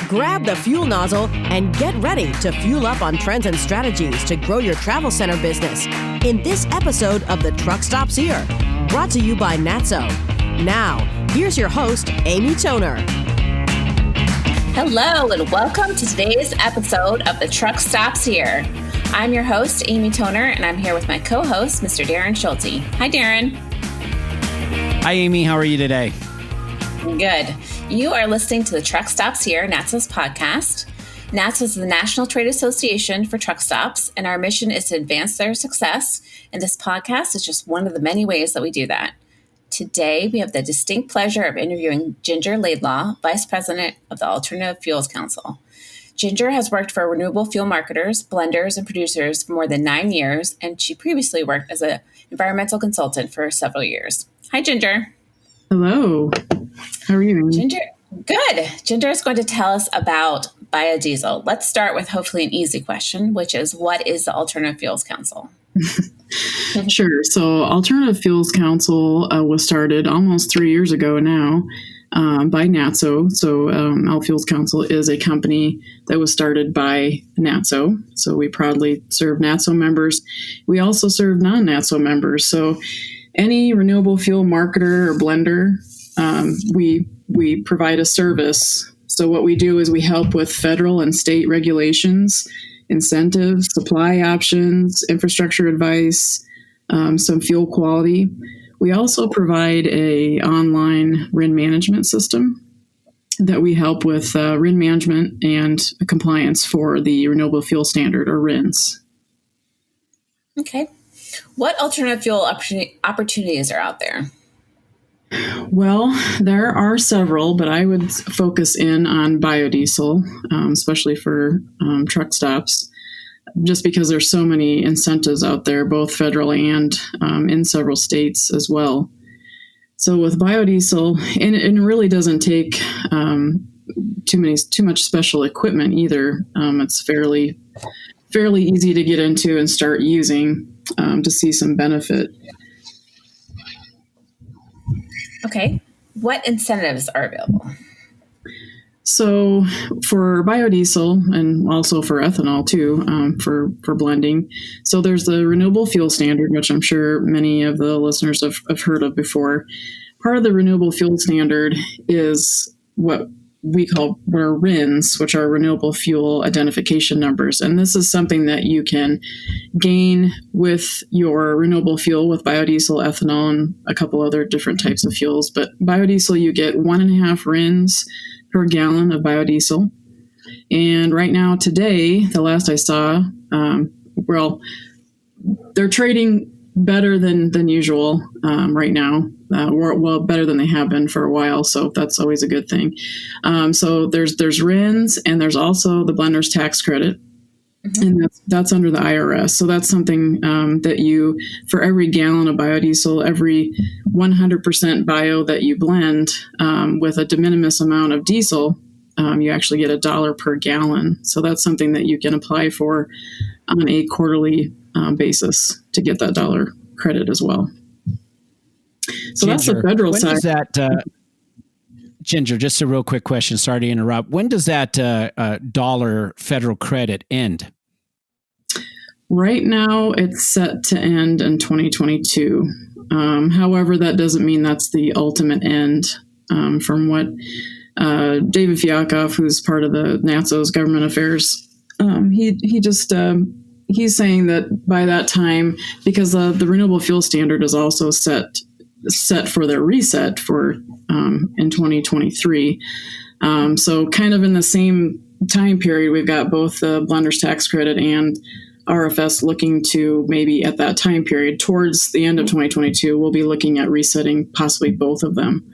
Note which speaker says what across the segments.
Speaker 1: Grab the fuel nozzle and get ready to fuel up on trends and strategies to grow your travel center business in this episode of the Truckstops Here, brought to you by Natso. Now, here's your host, Amy Toner.
Speaker 2: Hello, and welcome to today's episode of the Truckstops Here. I'm your host, Amy Toner, and I'm here with my co-host, Mr. Darren Schulte. Hi, Darren.
Speaker 3: Hi, Amy. How are you today?
Speaker 2: Good. You are listening to the Truckstops Here, Natso's podcast. Natso is the National Trade Association for truck stops, and our mission is to advance their success, and this podcast is just one of the many ways that we do that. Today, we have the distinct pleasure of interviewing Ginger Laidlaw, Vice President of the Alternative Fuels Council. Ginger has worked for renewable fuel marketers, blenders, and producers for more than 9 years, and she previously worked as an environmental consultant for several years. Hi, Ginger.
Speaker 4: Hello. How are you?
Speaker 2: Ginger, good. Ginger is going to tell us about biodiesel. Let's start with hopefully an easy question, which is, what is the Alternative Fuels Council?
Speaker 4: Sure. So Alternative Fuels Council was started almost 3 years ago now by Natso. So Alt Fuels Council is a company that was started by Natso. So we proudly serve Natso members. We also serve non-Natso members. So any renewable fuel marketer or blender, we provide a service. So what we do is we help with federal and state regulations, incentives, supply options, infrastructure advice, some fuel quality. We also provide a online RIN management system that we help with RIN management and compliance for the Renewable Fuel Standard, or RINs.
Speaker 2: Okay. What alternative fuel opportunities are out there?
Speaker 4: Well, there are several, but I would focus in on biodiesel, especially for truck stops, just because there's so many incentives out there, both federal and in several states as well. So with biodiesel, and it really doesn't take too much special equipment either. It's fairly easy to get into and start using to see some benefit.
Speaker 2: Okay. What incentives are available?
Speaker 4: So for biodiesel and also for ethanol too, for blending. So there's the Renewable Fuel Standard, which I'm sure many of the listeners have heard of before. Part of the Renewable Fuel Standard is what we call RINs, which are Renewable Fuel Identification Numbers. And this is something that you can gain with your renewable fuel, with biodiesel, ethanol, and a couple other different types of fuels. But biodiesel, you get 1.5 RINs per gallon of biodiesel. And right now, today, the last I saw, they're trading better than usual right now. Well, better than they have been for a while, so that's always a good thing. So there's RINs, and there's also the blender's tax credit, and that's under the IRS. So that's something that you, for every gallon of biodiesel, every 100% bio that you blend with a de minimis amount of diesel, you actually get $1 per gallon. So that's something that you can apply for on a quarterly basis to get that dollar credit as well. So
Speaker 3: Ginger,
Speaker 4: that's the federal
Speaker 3: when
Speaker 4: side.
Speaker 3: Does that, Ginger, just a real quick question. Sorry to interrupt. When does that dollar federal credit end?
Speaker 4: Right now, it's set to end in 2022. However, that doesn't mean that's the ultimate end. From what David Fiakoff, who's part of the Natso's government affairs, he's saying that by that time, because the Renewable Fuel Standard is also set for their reset for in 2023. So kind of in the same time period, we've got both the blender's tax credit and RFS looking to maybe at that time period, towards the end of 2022, we'll be looking at resetting possibly both of them.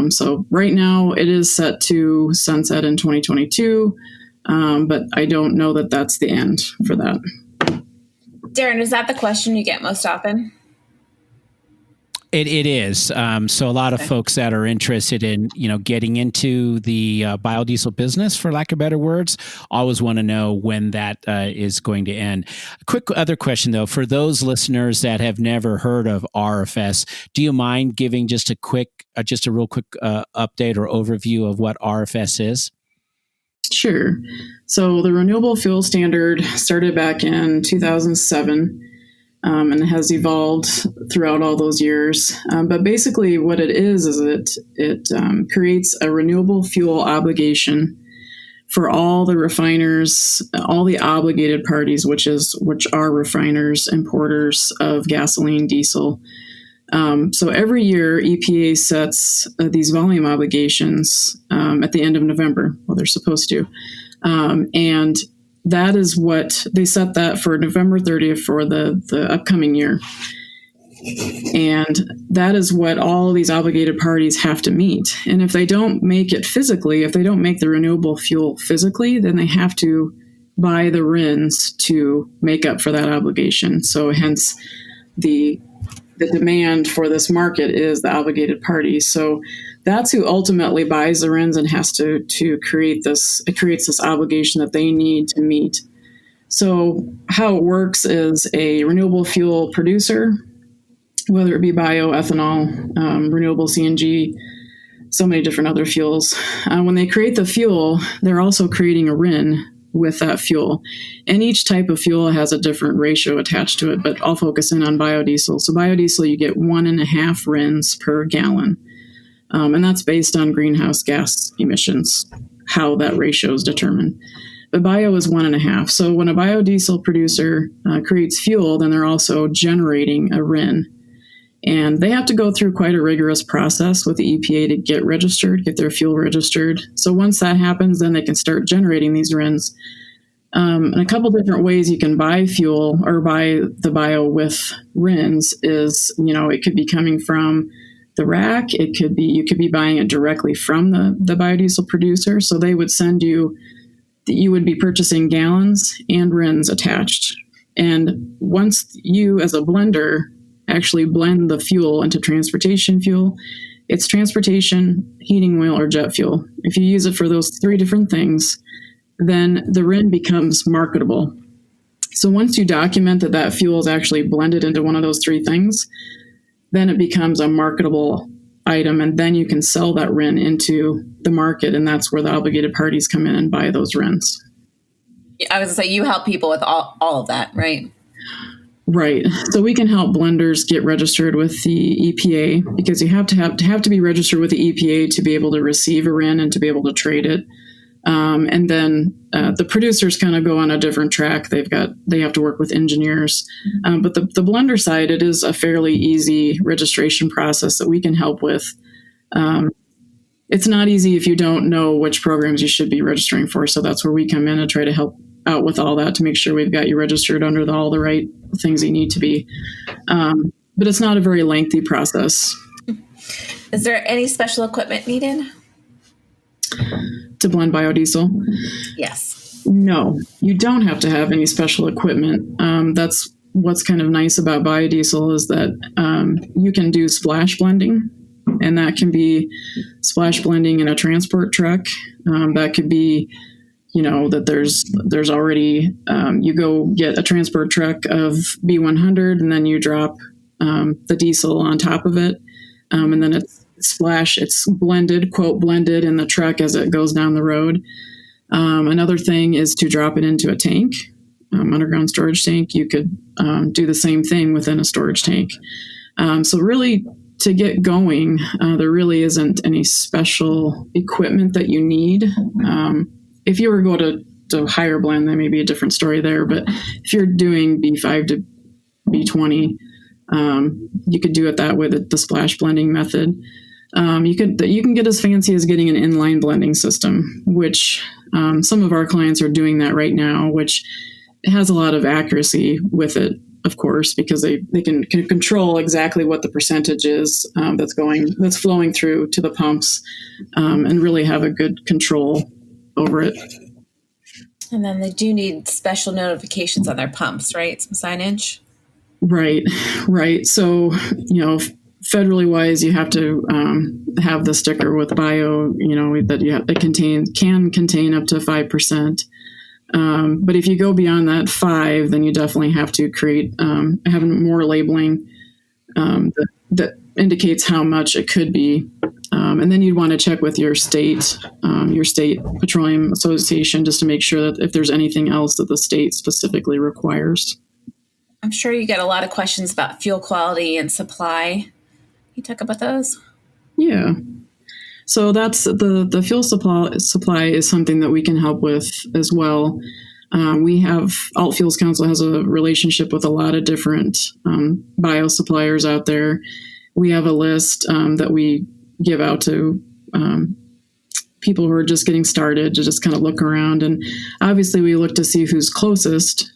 Speaker 4: So right now it is set to sunset in 2022, but I don't know that that's the end for that.
Speaker 2: Darren, is that the question you get most often?
Speaker 3: It is. So a lot of folks that are interested in, getting into the biodiesel business, for lack of better words, always want to know when that is going to end. A quick other question, though, for those listeners that have never heard of RFS, do you mind giving just a real quick update or overview of what RFS is?
Speaker 4: Sure. So the renewable fuel standard started back in 2007. And it has evolved throughout all those years. But basically what it is it creates a renewable fuel obligation for all the refiners, all the obligated parties, which are refiners, importers of gasoline, diesel. So every year, EPA sets these volume obligations at the end of November. Well, they're supposed to. And that is what they set that for November 30th for the upcoming year. And that is what all these obligated parties have to meet. And if they don't make it physically, if they don't make the renewable fuel physically, then they have to buy the RINs to make up for that obligation. So hence the demand for this market is the obligated party. So that's who ultimately buys the RINs and has to create this. It creates this obligation that they need to meet. So how it works is a renewable fuel producer, whether it be bioethanol, renewable CNG, so many different other fuels. When they create the fuel, they're also creating a RIN with that fuel. And each type of fuel has a different ratio attached to it, but I'll focus in on biodiesel. So biodiesel, you get 1.5 RINs per gallon. And that's based on greenhouse gas emissions, how that ratio is determined. But bio is 1.5. So when a biodiesel producer creates fuel, then they're also generating a RIN. And they have to go through quite a rigorous process with the EPA to get registered, get their fuel registered. So once that happens, then they can start generating these RINs. And a couple different ways you can buy fuel or buy the bio with RINs is, it could be coming from the rack. You could be buying it directly from the biodiesel producer. So they would send you, you would be purchasing gallons and RINs attached. And once you as a blender actually blend the fuel into transportation fuel, it's transportation, heating oil, or jet fuel. If you use it for those 3 different things, then the RIN becomes marketable. So once you document that fuel is actually blended into one of those 3 things, then it becomes a marketable item, and then you can sell that RIN into the market, and that's where the obligated parties come in and buy those RINs.
Speaker 2: I was going to say, you help people with all of that, right?
Speaker 4: Right. So we can help blenders get registered with the EPA, because you have to be registered with the EPA to be able to receive a RIN and to be able to trade it. And then the producers kind of go on a different track. They have to work with engineers. But the blender side, it is a fairly easy registration process that we can help with. It's not easy if you don't know which programs you should be registering for. So that's where we come in and try to help out with all that to make sure we've got you registered under all the right things you need to be. But it's not a very lengthy process.
Speaker 2: Is there any special equipment needed
Speaker 4: to blend biodiesel?
Speaker 2: Yes.
Speaker 4: No, you don't have to have any special equipment. That's what's kind of nice about biodiesel is that you can do splash blending, and that can be splash blending in a transport truck. That could be, that there's already, you go get a transport truck of B100 and then you drop the diesel on top of it. And then it's blended, quote, blended in the truck as it goes down the road. Another thing is to drop it into a tank, underground storage tank. You could do the same thing within a storage tank. So really, to get going, there really isn't any special equipment that you need. If you were to go to higher blend, that may be a different story there. But if you're doing B5 to B20, you could do it that way, the splash blending method. You can get as fancy as getting an inline blending system, which some of our clients are doing that right now, which has a lot of accuracy with it, of course, because they can control exactly what the percentage is that's flowing through to the pumps, and really have a good control over it.
Speaker 2: And then they do need special notifications on their pumps, right? Some signage. Right.
Speaker 4: So, federally wise, you have to have the sticker with bio, that can contain up to 5%. But if you go beyond that 5, then you definitely have to create, have more labeling. indicates how much it could be. And then you'd want to check with your state petroleum association, just to make sure that if there's anything else that the state specifically requires.
Speaker 2: I'm sure you get a lot of questions about fuel quality and supply. Can you talk about those?
Speaker 4: Yeah. So that's the fuel supply is something that we can help with as well. Alt Fuels Council has a relationship with a lot of different bio suppliers out there. We have a list that we give out to people who are just getting started to just kind of look around. And obviously we look to see who's closest,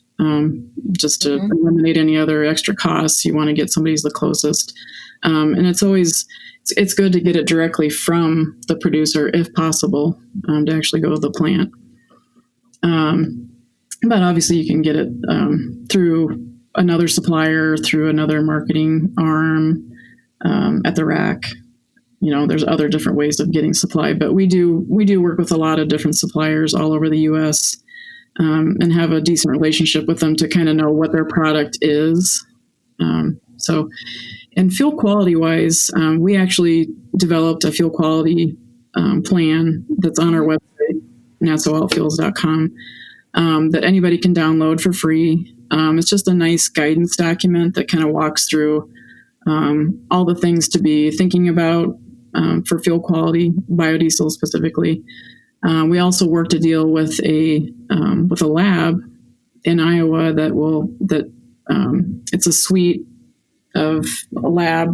Speaker 4: just to eliminate any other extra costs. You want to get somebody who's the closest. And it's good to get it directly from the producer if possible, to actually go to the plant. But obviously you can get it through another supplier, through another marketing arm, at the rack. There's other different ways of getting supply, but we do work with a lot of different suppliers all over the U.S. And have a decent relationship with them to kind of know what their product is. And fuel quality wise, we actually developed a fuel quality plan that's on our website, natsoaltfuels.com, that anybody can download for free. It's just a nice guidance document that kind of walks through all the things to be thinking about for fuel quality, biodiesel specifically. We also work to deal with a lab in Iowa that it's a suite of a lab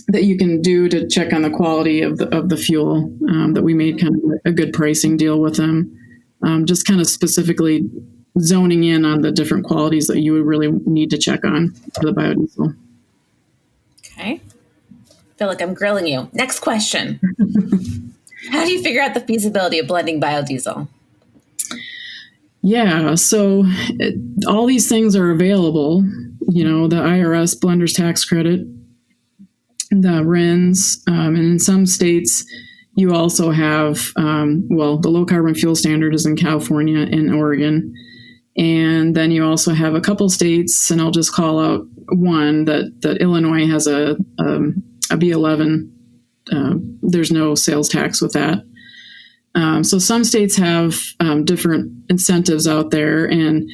Speaker 4: that you can do to check on the quality of the fuel, that we made kind of a good pricing deal with them, just kind of specifically zoning in on the different qualities that you would really need to check on for the biodiesel.
Speaker 2: Okay. I feel like I'm grilling you. Next question. How do you figure out the feasibility of blending biodiesel?
Speaker 4: Yeah, so all these things are available. The IRS Blender's Tax Credit, the RINs, and in some states you also have, the Low Carbon Fuel Standard is in California and Oregon. And then you also have a couple states, and I'll just call out one, that Illinois has a B11. There's no sales tax with that. So some states have different incentives out there, and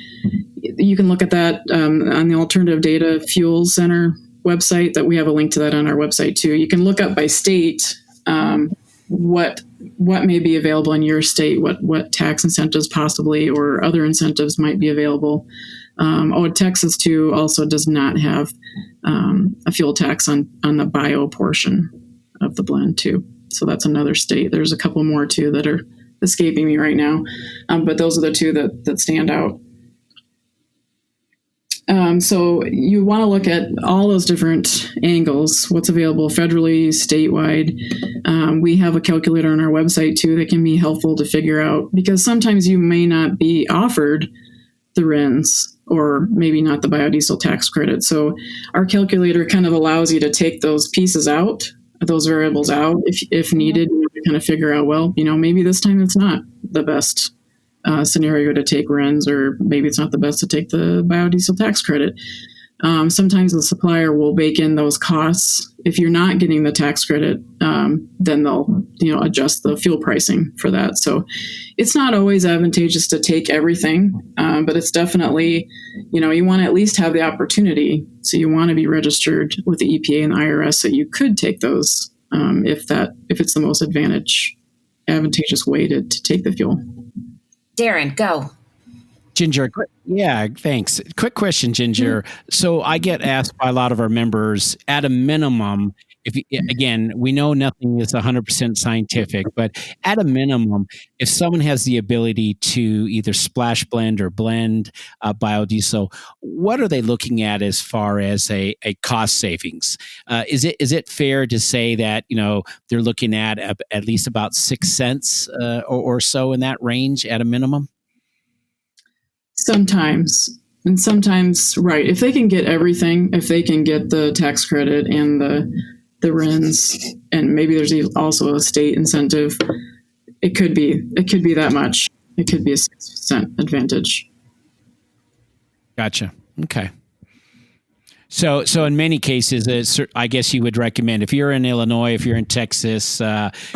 Speaker 4: you can look at that on the Alternative Data Fuels Center website. That we have a link to that on our website too. You can look up by state what may be available in your state, what tax incentives possibly or other incentives might be available. Texas too also does not have a fuel tax on the bio portion of the blend too. So that's another state. There's a couple more too that are escaping me right now, but those are the two that stand out. So you want to look at all those different angles, what's available federally, statewide. We have a calculator on our website too that can be helpful to figure out, because sometimes you may not be offered the RINs or maybe not the biodiesel tax credit. So our calculator kind of allows you to take those pieces out, those variables out if needed, to kind of figure out, maybe this time it's not the best scenario to take RINs, or maybe it's not the best to take the biodiesel tax credit. Sometimes the supplier will bake in those costs. If you're not getting the tax credit, then they'll adjust the fuel pricing for that. So it's not always advantageous to take everything, but it's definitely, you want to at least have the opportunity. So you want to be registered with the EPA and the IRS so you could take those if it's the most advantageous way to take the fuel.
Speaker 2: Darren, go.
Speaker 3: Ginger, yeah, thanks. Quick question, Ginger. So I get asked by a lot of our members, at a minimum, again, we know nothing is 100% scientific, but at a minimum, if someone has the ability to either splash blend or blend biodiesel, what are they looking at as far as a cost savings? Is it fair to say that they're looking at least about 6 cents or so in that range at a minimum?
Speaker 4: Sometimes. And sometimes, right, if they can get everything, if they can get the tax credit and the RINs, and maybe there's also a state incentive, it could be that much. It could be a 6% advantage.
Speaker 3: Gotcha. Okay. So in many cases, I guess you would recommend if you're in Illinois, if you're in Texas,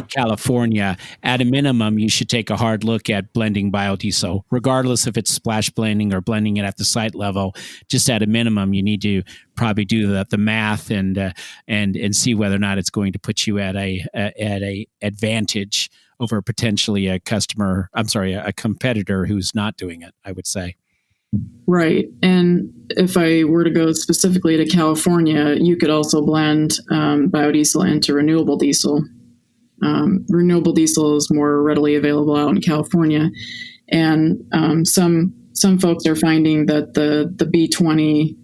Speaker 3: California, at a minimum, you should take a hard look at blending biodiesel, regardless if it's splash blending or blending it at the site level. Just at a minimum, you need to probably do the math and see whether or not it's going to put you at a advantage over potentially a competitor who's not doing it, I would say.
Speaker 4: Right. And if I were to go specifically to California, you could also blend biodiesel into renewable diesel. Renewable diesel is more readily available out in California. And some folks are finding that the B20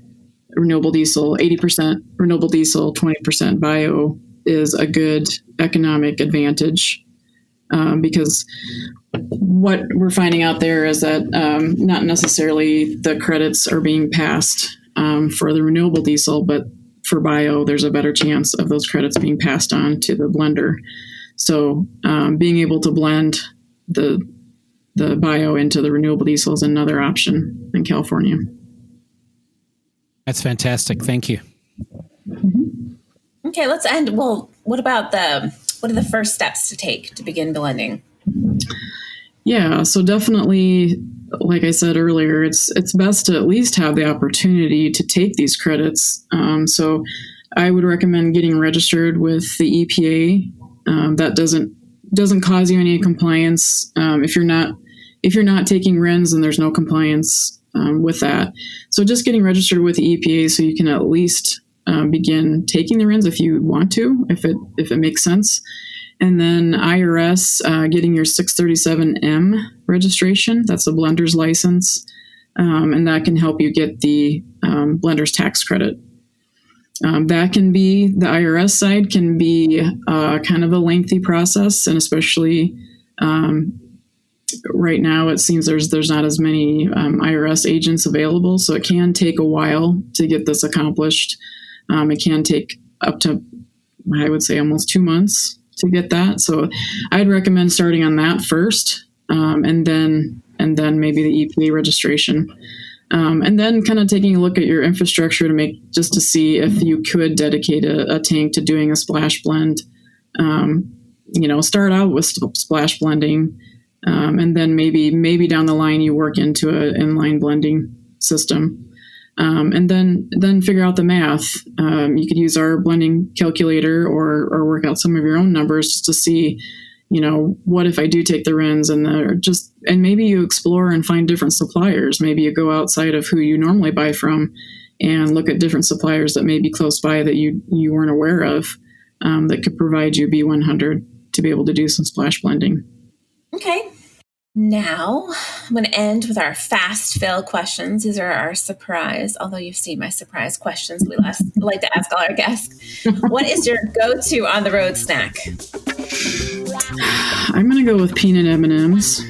Speaker 4: renewable diesel, 80% renewable diesel, 20% bio is a good economic advantage. Because what we're finding out there is that not necessarily the credits are being passed for the renewable diesel, but for bio, there's a better chance of those credits being passed on to the blender. So being able to blend the bio into the renewable diesel is another option in California.
Speaker 3: That's fantastic. Thank you.
Speaker 2: Mm-hmm. Okay, let's end. Well, what are the first steps to take to begin blending?
Speaker 4: Yeah, so definitely, like I said earlier, it's best to at least have the opportunity to take these credits. So I would recommend getting registered with the EPA. That doesn't cause you any compliance. If you're not taking RINs, then there's no compliance with that. So just getting registered with the EPA so you can at least begin taking the RINs if you want to, if it makes sense. And then IRS, getting your 637M registration. That's a blender's license. And that can help you get the blender's tax credit. That can be, the IRS side can be kind of a lengthy process. And especially right now, it seems there's not as many IRS agents available. So it can take a while to get this accomplished. It can take up to, I would say, almost 2 months to get that. So I'd recommend starting on that first, and then maybe the EPA registration, and then kind of taking a look at your infrastructure to see if you could dedicate a tank to doing a splash blend. Start out with splash blending, and then maybe down the line you work into an inline blending system. And then figure out the math. You could use our blending calculator or work out some of your own numbers just to see, what if I do take the RINs and maybe you explore and find different suppliers. Maybe you go outside of who you normally buy from and look at different suppliers that may be close by that you weren't aware of, that could provide you B100 to be able to do some splash blending.
Speaker 2: Okay. Now, I'm going to end with our fast fill questions. These are our surprise, although you've seen my surprise questions we like to ask all our guests. What is your go-to on-the-road snack?
Speaker 4: I'm going to go with peanut M&Ms.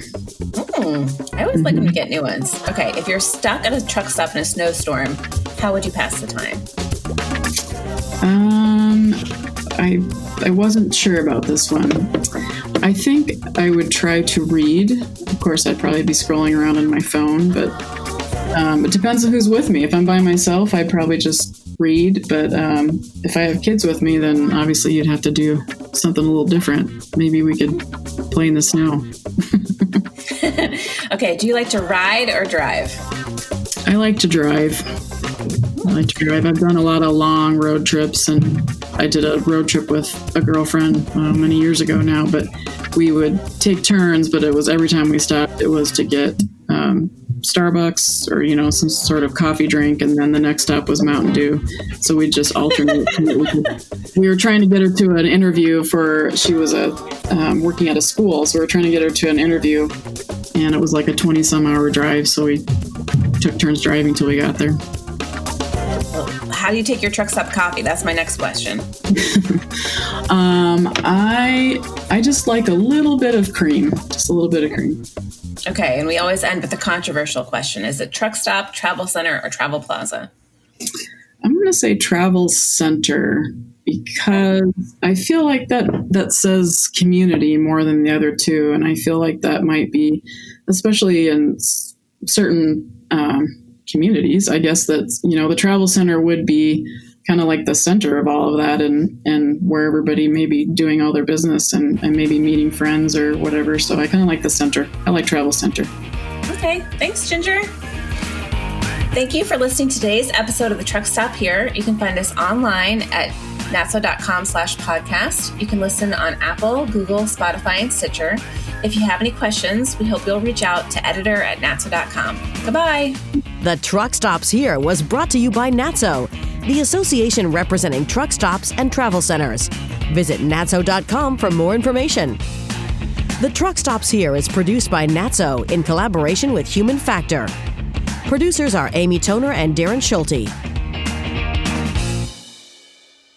Speaker 2: I always like them to get new ones. Okay, if you're stuck at a truck stop in a snowstorm, how would you pass the time?
Speaker 4: I wasn't sure about this one. I think I would try to read. Of course, I'd probably be scrolling around on my phone, but it depends on who's with me. If I'm by myself, I'd probably just read. But if I have kids with me, then obviously you'd have to do something a little different. Maybe we could play in the snow.
Speaker 2: Okay, do you like to ride or drive?
Speaker 4: I like to drive. I've done a lot of long road trips, and I did a road trip with a girlfriend many years ago now, but we would take turns, but it was every time we stopped, it was to get Starbucks or, some sort of coffee drink, and then the next stop was Mountain Dew. So we just alternate. We were trying to get her to an interview she was working at a school, so we were trying to get her to an interview, and it was like a 20-some-hour drive, so we took turns driving till we got there.
Speaker 2: How do you take your truck stop coffee? That's my next question.
Speaker 4: I just like a little bit of cream. Just a little bit of cream.
Speaker 2: Okay, and we always end with a controversial question. Is it truck stop, travel center, or travel plaza?
Speaker 4: I'm going to say travel center because I feel like that says community more than the other two. And I feel like that might be, especially in certain communities. I guess that's, the travel center would be kind of like the center of all of that, and where everybody may be doing all their business and maybe meeting friends or whatever. So I kind of like the center. I like travel center.
Speaker 2: Okay. Thanks, Ginger. Thank you for listening to today's episode of the Truck Stop Here. You can find us online at natso.com/podcast. You can listen on Apple, Google, Spotify, and Stitcher. If you have any questions, we hope you'll reach out to editor@natso.com. Goodbye.
Speaker 1: The Truck Stops Here was brought to you by Natso, the association representing truck stops and travel centers. Visit natso.com for more information. The Truck Stops Here is produced by Natso in collaboration with Human Factor. Producers are Amy Toner and Darren Schulte.